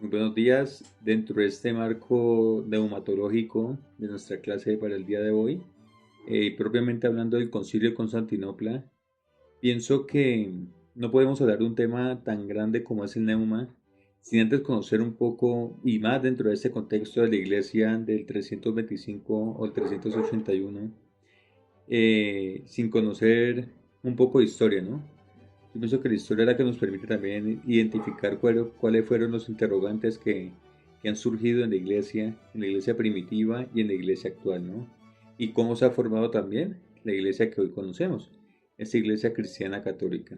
Muy buenos días. Dentro de este marco neumatológico de nuestra clase para el día de hoy, y propiamente hablando del Concilio de Constantinopla, pienso que no podemos hablar de un tema tan grande como es el neuma sin antes conocer un poco y más dentro de este contexto de la Iglesia del 325 o el 381, sin conocer un poco de historia, ¿no? Yo pienso que la historia es la que nos permite también identificar cuáles fueron los interrogantes que han surgido en la iglesia primitiva y en la iglesia actual, ¿no? Y cómo se ha formado también la iglesia que hoy conocemos, esta iglesia cristiana católica.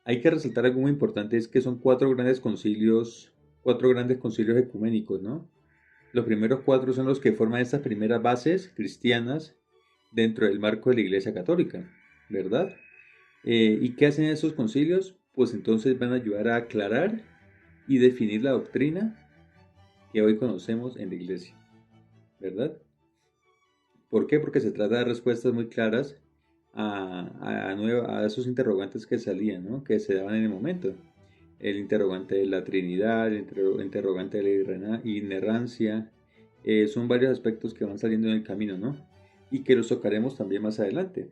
Hay que resaltar algo muy importante, es que son cuatro grandes concilios ecuménicos, ¿no? Los primeros cuatro son los que forman estas primeras bases cristianas dentro del marco de la iglesia católica, ¿verdad? ¿Y qué hacen esos concilios? Pues entonces van a ayudar a aclarar y definir la doctrina que hoy conocemos en la iglesia, ¿verdad? ¿Por qué? Porque se trata de respuestas muy claras a esos interrogantes que salían, ¿no? Que se daban en el momento. El interrogante de la Trinidad, el interrogante de la inerrancia, son varios aspectos que van saliendo en el camino, ¿no? Y que los tocaremos también más adelante.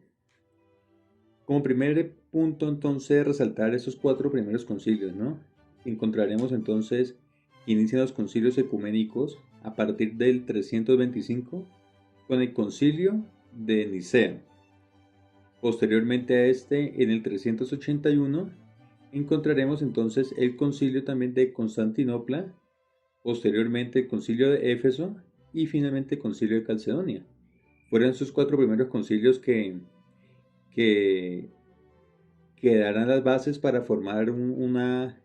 Como primer punto, entonces, resaltar esos cuatro primeros concilios, ¿no? Encontraremos entonces que inician los concilios ecuménicos a partir del 325 con el concilio de Nicea. Posteriormente a este, en el 381, encontraremos entonces el concilio también de Constantinopla, posteriormente el concilio de Éfeso y finalmente el concilio de Calcedonia. Fueron sus cuatro primeros concilios que que darán las bases para formar una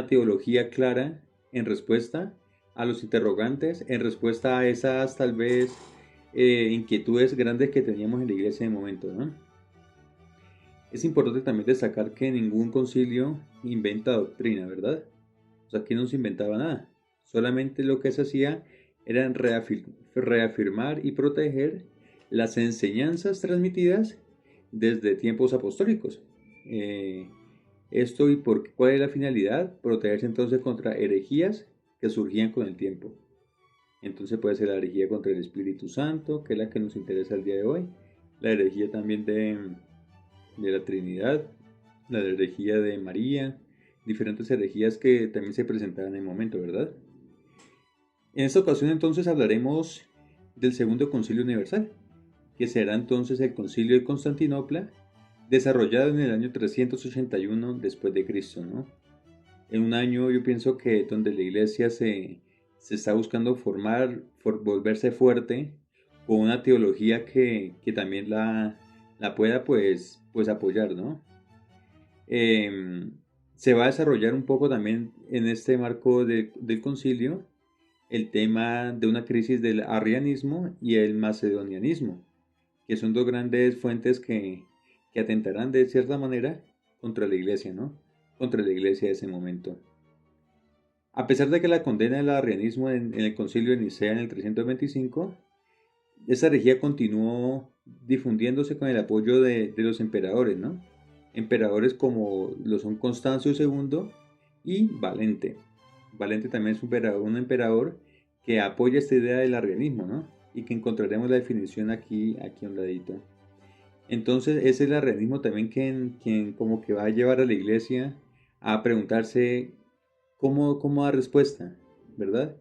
teología clara en respuesta a los interrogantes, en respuesta a esas tal vez inquietudes grandes que teníamos en la iglesia en el momento, ¿no? Es importante también destacar que ningún concilio inventa doctrina, ¿verdad? O sea, aquí no se inventaba nada. Solamente lo que se hacía era reafirmar y proteger las enseñanzas transmitidas desde tiempos apostólicos. Eh, Esto y cuál es la finalidad, protegerse entonces contra herejías que surgían con el tiempo. Entonces puede ser la herejía contra el Espíritu Santo, que es la que nos interesa el día de hoy, la herejía también de la Trinidad, la herejía de María, diferentes herejías que también se presentaban en el momento, ¿verdad? En esta ocasión entonces hablaremos del Segundo Concilio Universal, que será entonces el Concilio de Constantinopla, desarrollado en el año 381 después de Cristo, ¿no? En un año yo pienso que donde la iglesia se está buscando volverse fuerte, con una teología que también la pueda pues apoyar, ¿no? Em, Se va a desarrollar un poco también en este marco del concilio el tema de una crisis del arrianismo y el macedonianismo, que son dos grandes fuentes que atentarán de cierta manera contra la iglesia, ¿no? Contra la iglesia de ese momento. A pesar de que la condena del arrianismo en el concilio de Nicea en el 325, esa herejía continuó difundiéndose con el apoyo de los emperadores, ¿no? Emperadores como lo son Constancio II y Valente. Valente también es un emperador que apoya esta idea del arrianismo, ¿no? Y que encontraremos la definición aquí a un ladito. Entonces es el arrianismo también quien como que va a llevar a la iglesia a preguntarse cómo dar respuesta, ¿verdad?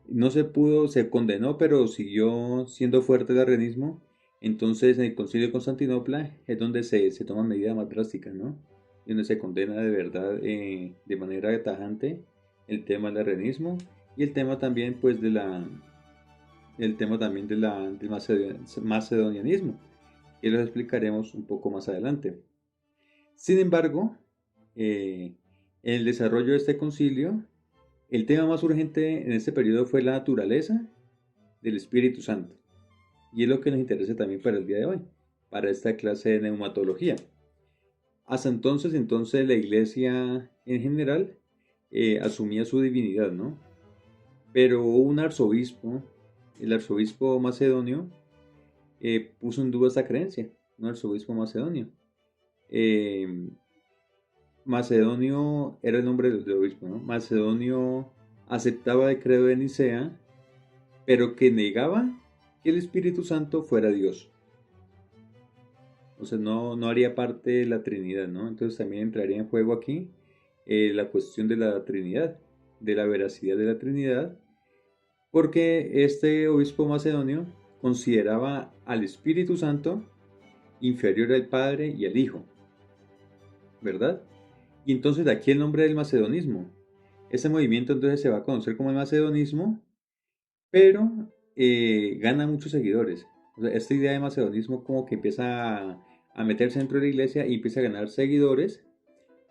No se pudo, se condenó, pero siguió siendo fuerte el arrianismo. Entonces, en el Concilio de Constantinopla es donde se toman medidas más drásticas, ¿no? Y donde se condena de verdad, de manera tajante, el tema del arrianismo y el tema también, pues, el tema también del macedonianismo, que lo explicaremos un poco más adelante. Sin embargo, en el desarrollo de este concilio, el tema más urgente en este periodo fue la naturaleza del Espíritu Santo. Y es lo que nos interesa también para el día de hoy, para esta clase de neumatología. Hasta entonces la iglesia en general asumía su divinidad, ¿no? Pero hubo un arzobispo, el arzobispo macedonio, puso en duda esta creencia, un arzobispo macedonio. Eh, Macedonio era el nombre del obispo, ¿no? Macedonio aceptaba el credo de Nicea, pero que negaba que el Espíritu Santo fuera Dios. O sea, no haría parte de la Trinidad, ¿no? Entonces también entraría en juego aquí la cuestión de la Trinidad, de la veracidad de la Trinidad, porque este obispo macedonio consideraba al Espíritu Santo inferior al Padre y al Hijo, ¿verdad? Y entonces de aquí el nombre del macedonismo. Este movimiento entonces se va a conocer como el macedonismo, pero gana muchos seguidores. O sea, esta idea de macedonismo como que empieza a meterse dentro de la iglesia y empieza a ganar seguidores,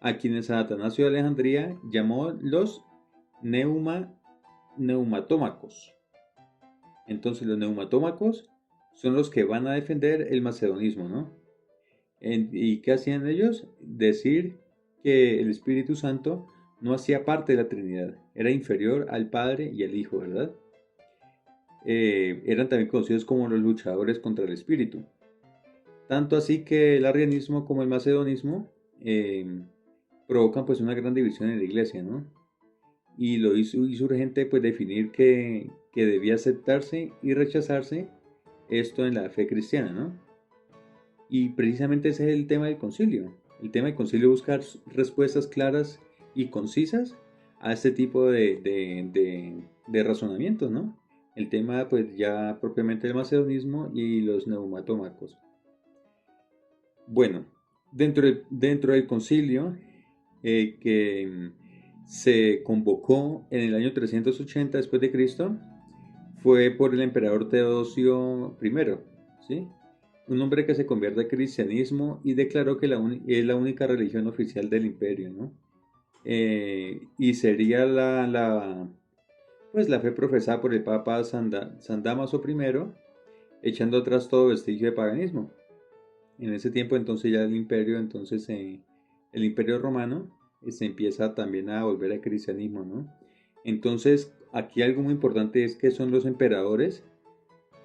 a quienes San Atanasio de Alejandría llamó los neumatómacos. Entonces los neumatómacos son los que van a defender el macedonismo, ¿no? ¿Y qué hacían ellos? Decir que el Espíritu Santo no hacía parte de la Trinidad, era inferior al Padre y al Hijo, ¿verdad? Eran también conocidos como los luchadores contra el Espíritu. Tanto así que el arrianismo como el macedonismo provocan pues una gran división en la iglesia, ¿no? Y lo hizo urgente pues definir que debía aceptarse y rechazarse esto en la fe cristiana, ¿no? Y precisamente ese es el tema del concilio. El tema del concilio es buscar respuestas claras y concisas a este tipo de razonamientos, ¿no? El tema pues ya propiamente del macedonismo y los neumatómacos. Bueno, dentro del concilio que se convocó en el año 380 después de Cristo, fue por el emperador Teodosio I, ¿sí? Un hombre que se convierte al cristianismo y declaró que es la única religión oficial del imperio, ¿no? Y sería pues la fe profesada por el Papa San Damaso I, echando atrás todo vestigio de paganismo. En ese tiempo entonces ya el imperio romano se empieza también a volver al cristianismo, ¿no? Entonces aquí algo muy importante es que son los emperadores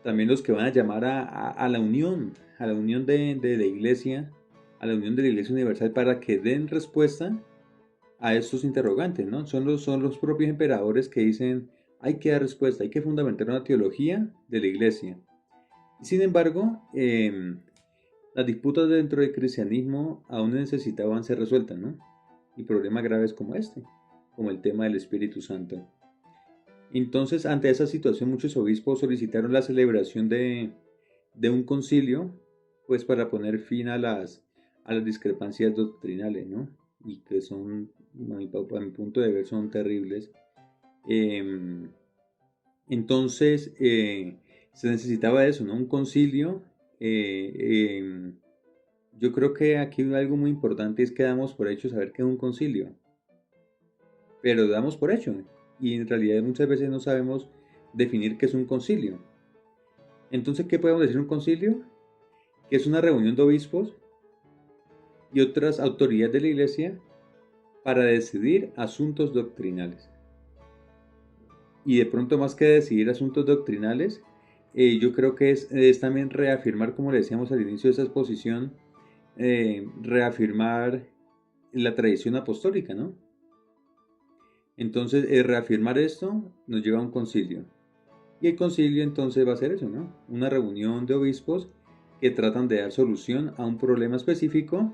también los que van a llamar a la unión de la iglesia, a la unión de la iglesia universal para que den respuesta a estos interrogantes, ¿no? Son los propios emperadores que dicen, hay que dar respuesta, hay que fundamentar una teología de la iglesia. Sin embargo, las disputas dentro del cristianismo aún necesitaban ser resueltas, ¿no? Y problemas graves como este, como el tema del Espíritu Santo. Entonces, ante esa situación, muchos obispos solicitaron la celebración de un concilio, pues para poner fin a las discrepancias doctrinales, ¿no? Y que son, a mi punto de ver, son terribles. Em, entonces, se necesitaba eso, ¿no? Un concilio. Yo creo que aquí algo muy importante es que damos por hecho saber que es un concilio, pero damos por hecho, y en realidad muchas veces no sabemos definir qué es un concilio. Entonces, ¿qué podemos decir un concilio? Que es una reunión de obispos y otras autoridades de la iglesia para decidir asuntos doctrinales. Y de pronto más que decidir asuntos doctrinales, yo creo que es también reafirmar, como le decíamos al inicio de esa exposición, reafirmar la tradición apostólica, ¿no? Entonces, reafirmar esto nos lleva a un concilio. Y el concilio entonces va a ser eso, ¿no? Una reunión de obispos que tratan de dar solución a un problema específico.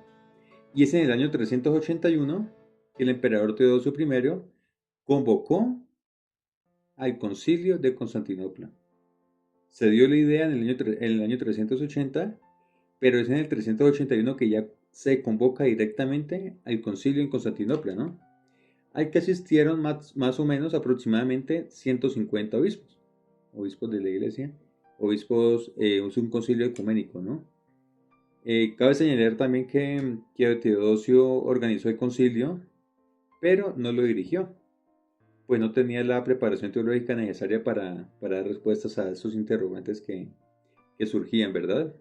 Y es en el año 381 que el emperador Teodosio I convocó al concilio de Constantinopla. Se dio la idea en el año 380, pero es en el 381 que ya se convoca directamente al concilio en Constantinopla, ¿no? Al que asistieron más o menos aproximadamente 150 obispos de la iglesia, obispos, es un concilio ecuménico, ¿no? Cabe señalar también que Teodosio organizó el concilio, pero no lo dirigió, pues no tenía la preparación teológica necesaria para dar respuestas a estos interrogantes que surgían, ¿verdad?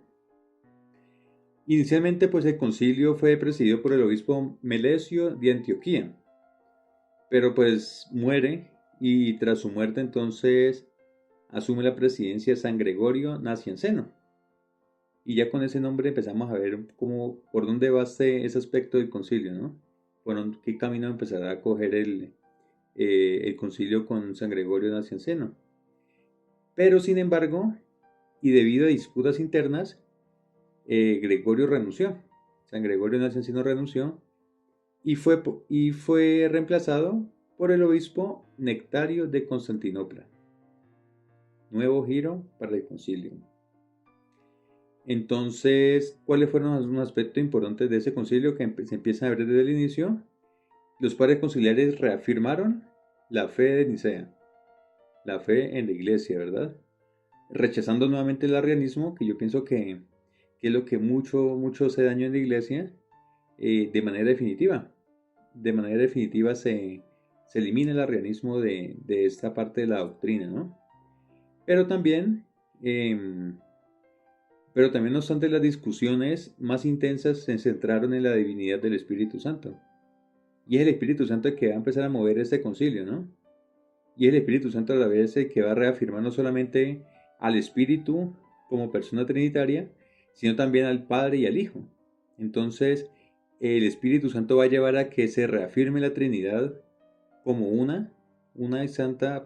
Inicialmente, pues el concilio fue presidido por el obispo Melesio de Antioquía, pero pues muere y tras su muerte entonces asume la presidencia San Gregorio Nacianceno. Y ya con ese nombre empezamos a ver cómo, por dónde va ese aspecto del concilio, ¿no? qué camino empezará a coger el concilio con San Gregorio Nacianceno. Pero sin embargo, y debido a disputas internas, Gregorio renunció. San Gregorio Nacianceno renunció y fue reemplazado por el obispo Nectario de Constantinopla. Nuevo giro para el concilio. Entonces, ¿cuáles fueron algunos aspectos importantes de ese concilio que se empiezan a ver desde el inicio? Los padres conciliares reafirmaron la fe de Nicea, la fe en la iglesia, ¿verdad? Rechazando nuevamente el arrianismo, que yo pienso que es lo que mucho hace daño en la iglesia, de manera definitiva. De manera definitiva se elimina el arrianismo de esta parte de la doctrina, ¿no? Pero también, em, pero también, no obstante, las discusiones más intensas se centraron en la divinidad del Espíritu Santo. Y es el Espíritu Santo el que va a empezar a mover este concilio, ¿no? Y es el Espíritu Santo a la vez el que va a reafirmar no solamente al Espíritu como persona trinitaria, sino también al Padre y al Hijo. Entonces, el Espíritu Santo va a llevar a que se reafirme la Trinidad como una santa,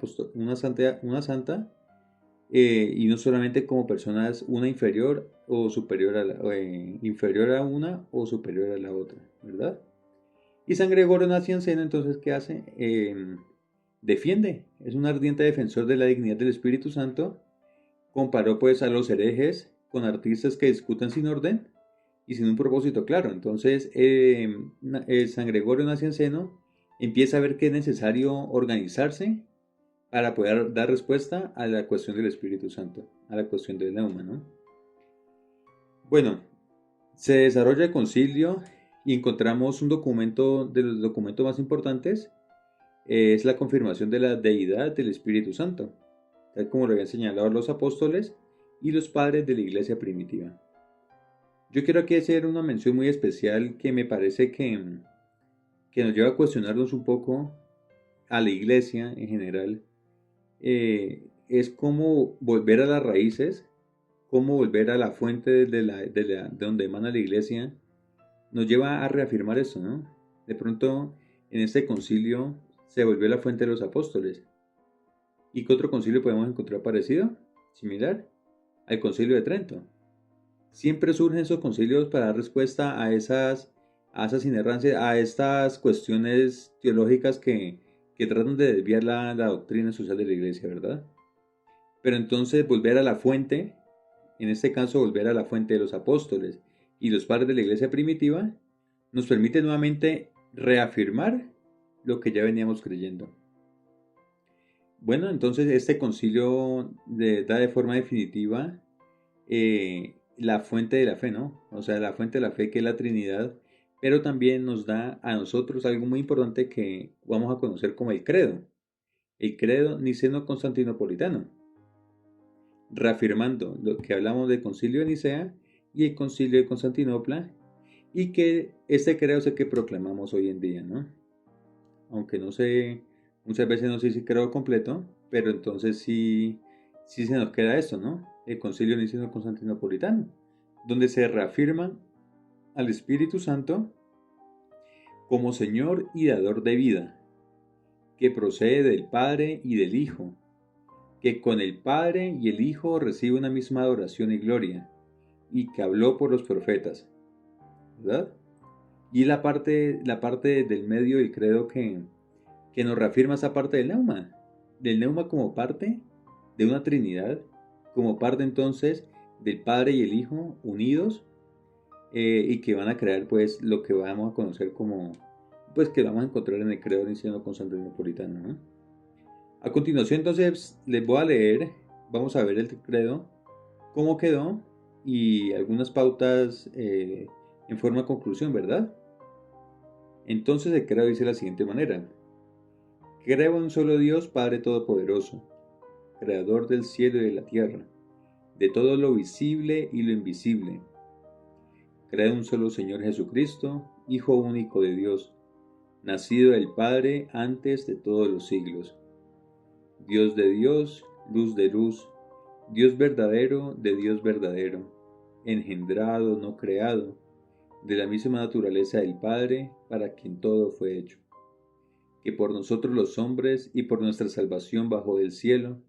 y no solamente como personas, una inferior o superior inferior a una o superior a la otra, ¿verdad? Y San Gregorio Nacianceno, entonces, ¿qué hace? Defiende, es un ardiente defensor de la dignidad del Espíritu Santo. Comparó pues a los herejes con artistas que discutan sin orden y sin un propósito claro. Entonces, San Gregorio Nacianceno empieza a ver que es necesario organizarse para poder dar respuesta a la cuestión del Espíritu Santo, a la cuestión del neuma, ¿no? Bueno, se desarrolla el concilio y encontramos un documento de los documentos más importantes, es la confirmación de la deidad del Espíritu Santo, tal como lo habían señalado los apóstoles y los padres de la iglesia primitiva. Yo quiero aquí hacer una mención muy especial que me parece que nos lleva a cuestionarnos un poco a la iglesia en general. Es como volver a las raíces, como volver a la fuente de donde emana la iglesia, nos lleva a reafirmar eso, ¿no? De pronto, en este concilio se volvió la fuente de los apóstoles. ¿Y qué otro concilio podemos encontrar parecido, similar? Al concilio de Trento. Siempre surgen esos concilios para dar respuesta a esas inerrancias, a estas cuestiones teológicas que tratan de desviar la doctrina social de la iglesia, ¿verdad? Pero entonces volver a la fuente, en este caso volver a la fuente de los apóstoles y los padres de la iglesia primitiva, nos permite nuevamente reafirmar lo que ya veníamos creyendo. Bueno, entonces este concilio da de forma definitiva la fuente de la fe, ¿no? O sea, la fuente de la fe que es la Trinidad, pero también nos da a nosotros algo muy importante que vamos a conocer como el credo niceno-constantinopolitano, reafirmando lo que hablamos del concilio de Nicea y el concilio de Constantinopla, y que este credo es el que proclamamos hoy en día, ¿no? Aunque no sé, muchas veces no sé si credo completo, pero entonces sí se nos queda eso, ¿no? El concilio niceno-constantinopolitano, donde se reafirma al Espíritu Santo como Señor y dador de vida, que procede del Padre y del Hijo, que con el Padre y el Hijo recibe una misma adoración y gloria, y que habló por los profetas, ¿verdad? Y la parte del medio del credo que nos reafirma esa parte del neuma como parte de una Trinidad, como parte entonces del Padre y el Hijo unidos, y que van a crear pues lo que vamos a conocer como, pues que vamos a encontrar en el credo niceno-constantinopolitano, ¿no? A continuación entonces les voy a leer, vamos a ver el credo, cómo quedó y algunas pautas en forma de conclusión, ¿verdad? Entonces el credo dice de la siguiente manera: creo en un solo Dios, Padre Todopoderoso, Creador del cielo y de la tierra, de todo lo visible y lo invisible. Creo en un solo Señor Jesucristo, Hijo único de Dios, nacido del Padre antes de todos los siglos. Dios de Dios, luz de luz, Dios verdadero de Dios verdadero, engendrado, no creado, de la misma naturaleza del Padre, para quien todo fue hecho, que por nosotros los hombres y por nuestra salvación bajó del cielo,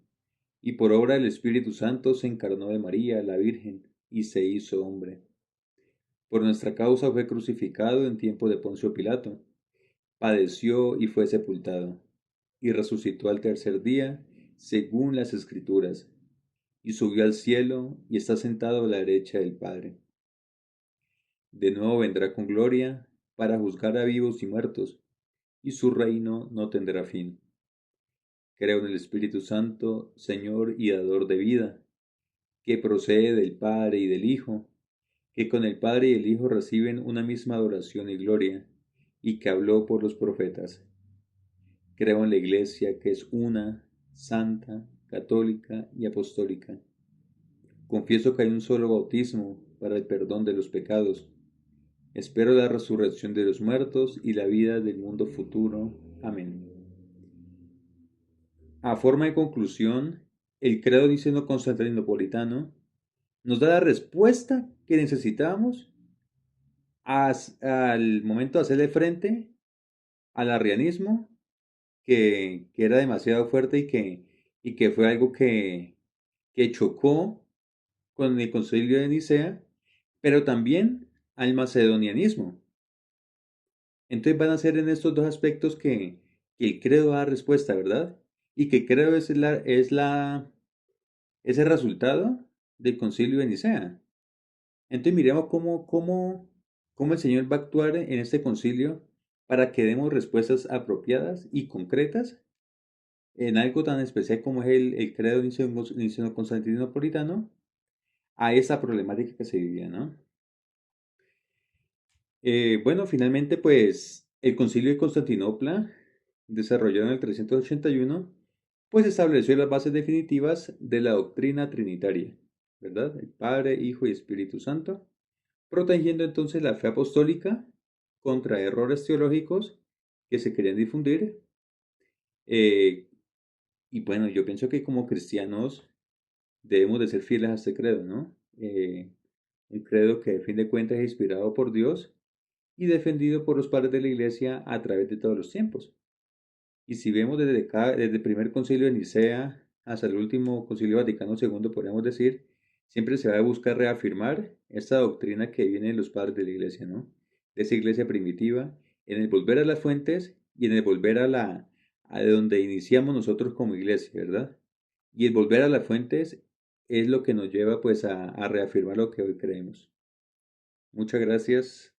y por obra del Espíritu Santo se encarnó de María, la Virgen, y se hizo hombre. Por nuestra causa fue crucificado en tiempo de Poncio Pilato, padeció y fue sepultado, y resucitó al tercer día, según las Escrituras, y subió al cielo y está sentado a la derecha del Padre. De nuevo vendrá con gloria para juzgar a vivos y muertos, y su reino no tendrá fin. Creo en el Espíritu Santo, Señor y dador de vida, que procede del Padre y del Hijo, que con el Padre y el Hijo reciben una misma adoración y gloria, y que habló por los profetas. Creo en la Iglesia, que es una, santa, católica y apostólica. Confieso que hay un solo bautismo para el perdón de los pecados. Espero la resurrección de los muertos y la vida del mundo futuro. Amén. A forma de conclusión, el credo niceno-constantinopolitano nos da la respuesta que necesitamos al momento de hacerle frente al arrianismo, que era demasiado fuerte y que fue algo que chocó con el concilio de Nicea, pero también al macedonianismo. Entonces van a ser en estos dos aspectos que el credo da respuesta, ¿verdad? Y que credo es el resultado del concilio de Nicea. Entonces miremos cómo el Señor va a actuar en este concilio para que demos respuestas apropiadas y concretas en algo tan especial como es el credo niceno-constantinopolitano a esa problemática que se vivía, ¿no? Bueno, finalmente, pues el Concilio de Constantinopla, desarrollado en el 381, pues estableció las bases definitivas de la doctrina trinitaria, ¿verdad? El Padre, Hijo y Espíritu Santo, protegiendo entonces la fe apostólica contra errores teológicos que se querían difundir. Eh, y bueno, yo pienso que como cristianos debemos de ser fieles a este credo, ¿no? Un credo que a fin de cuentas es inspirado por Dios y defendido por los padres de la Iglesia a través de todos los tiempos. Y si vemos desde el primer concilio de Nicea hasta el último concilio Vaticano II, podríamos decir, siempre se va a buscar reafirmar esta doctrina que viene de los padres de la Iglesia, ¿no? De esa Iglesia primitiva, en el volver a las fuentes y en el volver a donde iniciamos nosotros como Iglesia, ¿verdad? Y el volver a las fuentes es lo que nos lleva pues a reafirmar lo que hoy creemos. Muchas gracias.